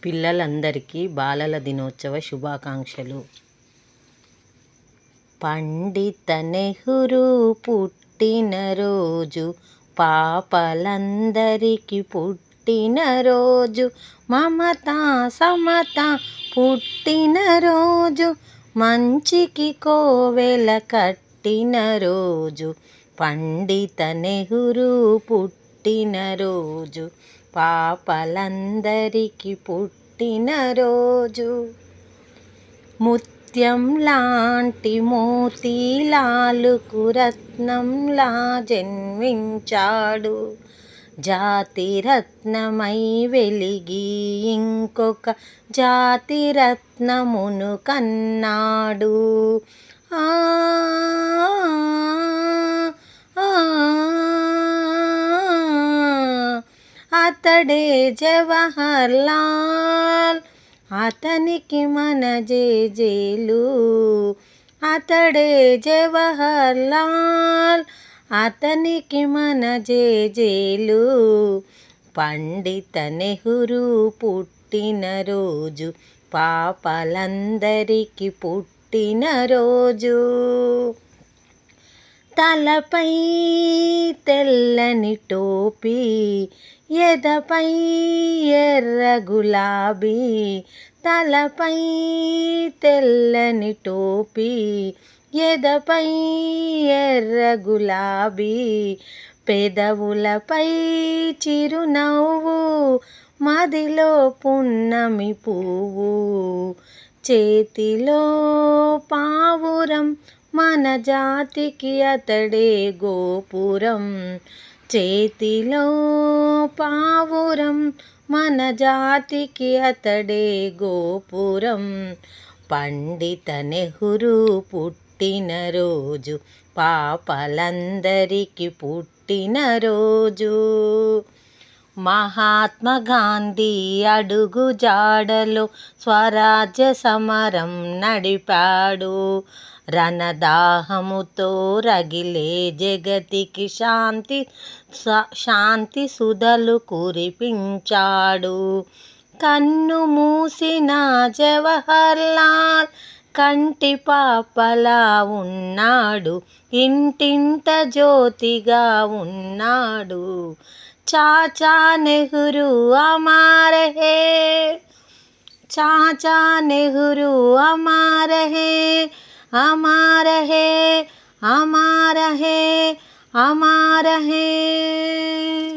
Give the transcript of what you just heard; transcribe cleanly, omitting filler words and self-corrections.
పిల్లలందరికీ బాలల దినోత్సవ శుభాకాంక్షలు. పండిత నెహ్రూ పుట్టినరోజు పాపలందరికీ పుట్టినరోజు, మమతా సమత పుట్టినరోజు, మంచికి కోవెల కట్టినరోజు. పండిత నెహ్రూ పుట్టినరోజు పాపలందరికీ పుట్టినరోజు. ముత్యం లాంటి మోతీలాలుకు రత్నంలా జన్మించాడు, జాతి రత్నమై వెలిగి ఇంకొక జాతి రత్నమును కన్నాడు. ఆ అతడే జవహర్ లాల్, అతనికి మన జేజేలు. అతడే జవహర్ లాల్, అతనికి మన జేజేలు. పండిత నెహ్రూ పుట్టినరోజు పాపలందరికీ పుట్టినరోజు. తలపై తెల్లని టోపీ, ఎదపై ఎర్ర గులాబీ. తలపై తెల్లని టోపీ, ఎదపై ఎర్ర గులాబీ. పెదవులపై చిరునవ్వు, మదిలో పున్నమి పువ్వు. చేతిలో పావురం, మన జాతికి అతడే గోపురం. చేతిలో పావురం, మన జాతికి అతడే గోపురం. పండిత నెహ్రూ పుట్టినరోజు పాపలందరికీ పుట్టినరోజు. మహాత్మా గాంధీ అడుగు జాడలో స్వరాజ్య సమరం నడిపాడు. రణదాహముతో రగిలే జగతికి శాంతి సుధలు కురిపించాడు. కన్ను మూసిన జవహర్ లాల్ కంటి పాపలా ఉన్నాడు, ఇంటింట జ్యోతిగా ఉన్నాడు. చాచా నెహ్రూ అమర్ హే, చాచా నెహ్రూ అమర్ హే, అమర్ హే, అమర్ హే, అమర్ హే.